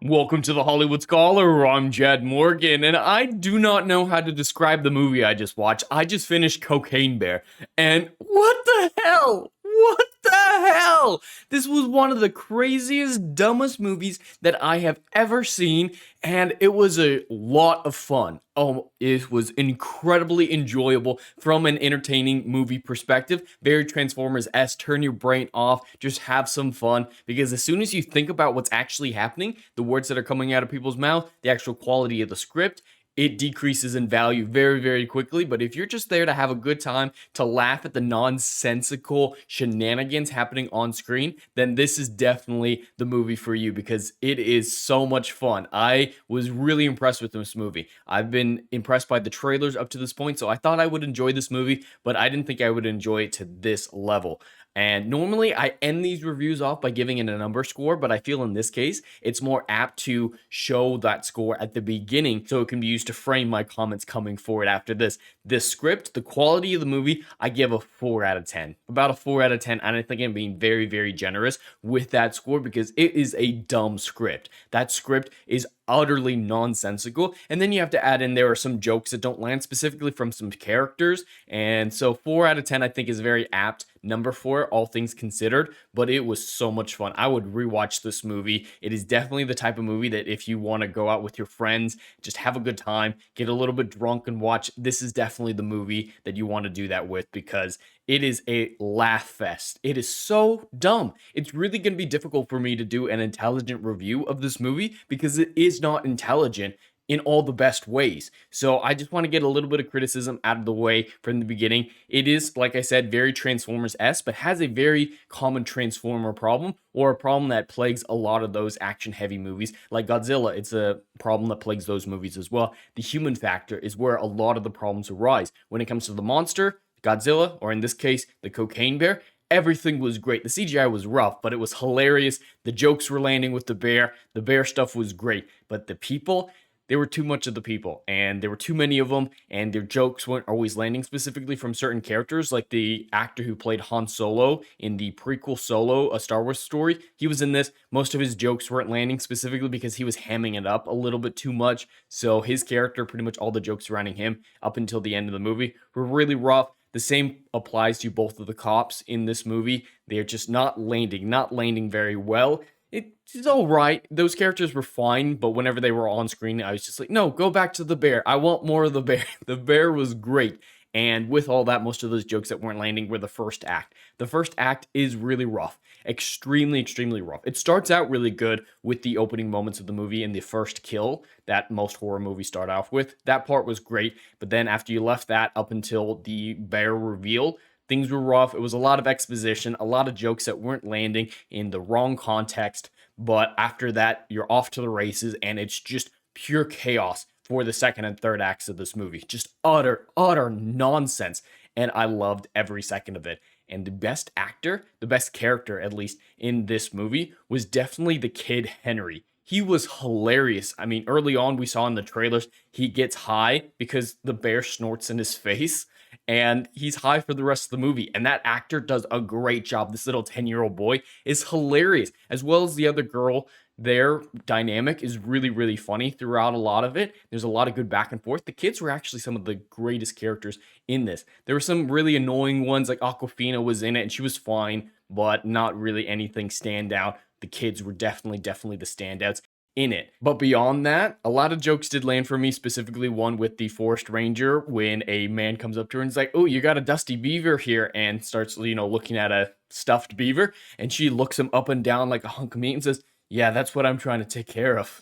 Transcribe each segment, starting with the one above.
Welcome to the Hollywood Scholar. I'm Jed Morgan, and I do not know how to describe the movie I just watched. I just finished Cocaine Bear, and what the hell? What the hell? This was one of the craziest, dumbest movies that I have ever seen, and it was a lot of fun. Oh, it was incredibly enjoyable from an entertaining movie perspective. Very Transformers-esque, turn your brain off, just have some fun, because as soon as you think about what's actually happening, the words that are coming out of people's mouth, the actual quality of the script, it decreases in value very, very quickly. But if you're just there to have a good time, to laugh at the nonsensical shenanigans happening on screen, then this is definitely the movie for you because it is so much fun. I was really impressed with this movie. I've been impressed by the trailers up to this point, so I thought I would enjoy this movie, but I didn't think I would enjoy it to this level. And normally I end these reviews off by giving it a number score, but I feel in this case, it's more apt to show that score at the beginning so it can be used to frame my comments coming forward after this. This script, the quality of the movie, I give a 4 out of 10. About a 4 out of 10, and I think I'm being very, very generous with that score because it is a dumb script. That script is utterly nonsensical, and then you have to add in there are some jokes that don't land specifically from some characters, and so 4 out of 10 I think is very apt number for it, all things considered, but it was so much fun. I would rewatch this movie. It is definitely the type of movie that if you want to go out with your friends, just have a good time, get a little bit drunk and watch, this is definitely the movie that you want to do that with because it is a laugh fest. It is so dumb. It's really going to be difficult for me to do an intelligent review of this movie because it is not intelligent in all the best ways. So I just want to get a little bit of criticism out of the way from the beginning. It is, like I said, very Transformers-esque, but has a very common Transformer problem, or a problem that plagues a lot of those action-heavy movies. Like Godzilla, it's a problem that plagues those movies as well. The human factor is where a lot of the problems arise. When it comes to the monster, Godzilla, or in this case, the Cocaine Bear, everything was great. The CGI was rough, but it was hilarious. The jokes were landing with the bear. The bear stuff was great. But the people, there were too much of the people, and there were too many of them, and their jokes weren't always landing specifically from certain characters, like the actor who played Han Solo in the prequel Solo, a Star Wars story. He was in this. Most of his jokes weren't landing specifically because he was hamming it up a little bit too much, so his character, pretty much all the jokes surrounding him up until the end of the movie, were really rough. The same applies to both of the cops in this movie. They're just not landing very well. It's all right. Those characters were fine, but whenever they were on screen, I was just like, no, go back to the bear. I want more of the bear. The bear was great. And with all that, most of those jokes that weren't landing were the first act. The first act is really rough. Extremely, extremely rough. It starts out really good with the opening moments of the movie and the first kill that most horror movies start off with. That part was great, but then after you left that up until the bear reveal, things were rough. It was a lot of exposition, a lot of jokes that weren't landing in the wrong context, but after that, you're off to the races, and it's just pure chaos for the second and third acts of this movie. Just utter nonsense, and I loved every second of it. And the best actor, the best character at least in this movie, was definitely the kid Henry. He was hilarious. I mean, early on we saw in the trailers, he gets high because the bear snorts in his face, and he's high for the rest of the movie. And that actor does a great job. This little 10-year-old boy is hilarious, as well as the other girl. Their dynamic is really, really funny throughout a lot of it. There's a lot of good back and forth. The kids were actually some of the greatest characters in this. There were some really annoying ones, like Aquafina was in it, and she was fine, but not really anything stand out. The kids were definitely the standouts in it. But beyond that, a lot of jokes did land for me, specifically one with the forest ranger when a man comes up to her and is like, oh, you got a dusty beaver here, and starts, looking at a stuffed beaver, and she looks him up and down like a hunk of meat and says, yeah, that's what I'm trying to take care of.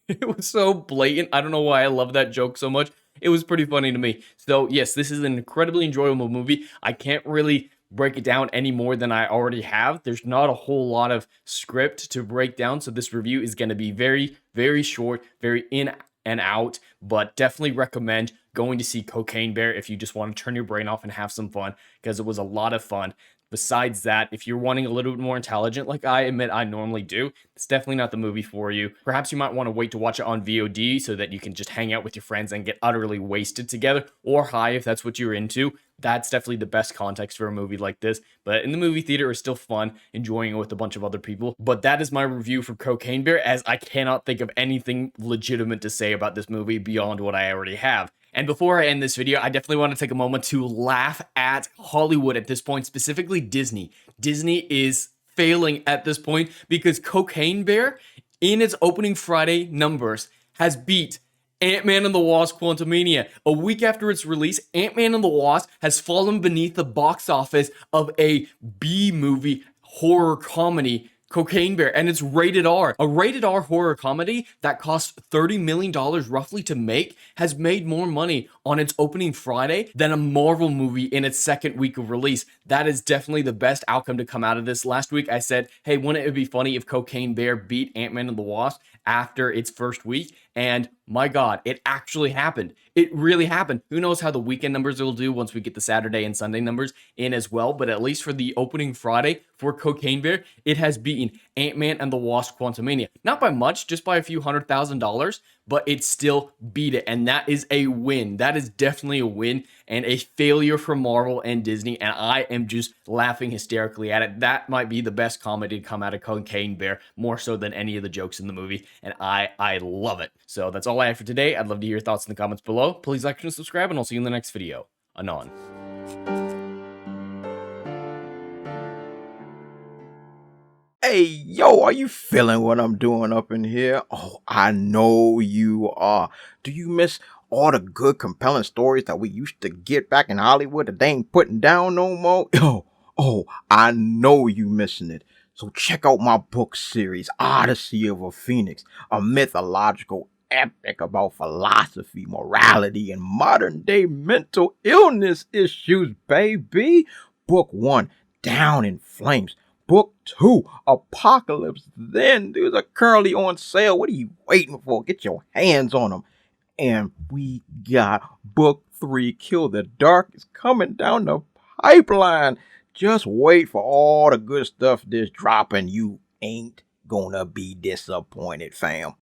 It was so blatant. I don't know why I love that joke so much. It was pretty funny to me. So yes, this is an incredibly enjoyable movie. I can't really break it down any more than I already have. There's not a whole lot of script to break down, so this review is going to be very, very short, very in and out, but definitely recommend going to see Cocaine Bear if you just want to turn your brain off and have some fun, because it was a lot of fun. besides that, if you're wanting a little bit more intelligent, like I admit I normally do, it's definitely not the movie for you. Perhaps you might want to wait to watch it on VOD so that you can just hang out with your friends and get utterly wasted together, or high if that's what you're into. That's definitely the best context for a movie like this. But in the movie theater, it's still fun enjoying it with a bunch of other people. But that is my review for Cocaine Bear, as I cannot think of anything legitimate to say about this movie beyond what I already have. And before I end this video, I definitely want to take a moment to laugh at Hollywood at this point, specifically Disney. Disney is failing at this point because Cocaine Bear, in its opening Friday numbers, has beat Ant-Man and the Wasp: Quantumania. A week after its release, Ant-Man and the Wasp has fallen beneath the box office of a B-movie horror comedy, Cocaine Bear, and it's rated R. A rated R horror comedy that cost $30 million roughly to make has made more money on its opening Friday than a Marvel movie in its second week of release. That is definitely the best outcome to come out of this. Last week I said, hey, wouldn't it be funny if Cocaine Bear beat Ant-Man and the Wasp after its first week? And my God, it actually happened. It really happened. Who knows how the weekend numbers will do once we get the Saturday and Sunday numbers in as well, but at least for the opening Friday for Cocaine Bear, it has beaten Ant-Man and the Wasp: Quantumania. Not by much, just by a few $100,000, but it still beat it, and that is a win. That is definitely a win and a failure for Marvel and Disney, and I am just laughing hysterically at it. That might be the best comedy to come out of Cocaine Bear, more so than any of the jokes in the movie, and I love it. So that's all I have for today. I'd love to hear your thoughts in the comments below. Please like and subscribe, and I'll see you in the next video. Anon. Hey, yo, are you feeling what I'm doing up in here? Oh, I know you are. Do you miss all the good, compelling stories that we used to get back in Hollywood that they ain't putting down no more? Oh, I know you missing it. So check out my book series, Odyssey of a Phoenix, a mythological epic about philosophy, morality, and modern-day mental illness issues, baby. Book 1, Down in Flames. Book 2, Apocalypse Then. These are currently on sale. What are you waiting for? Get your hands on them. And we got Book 3, Kill the Dark, is coming down the pipeline. Just wait for all the good stuff that's dropping. You ain't gonna be disappointed, fam.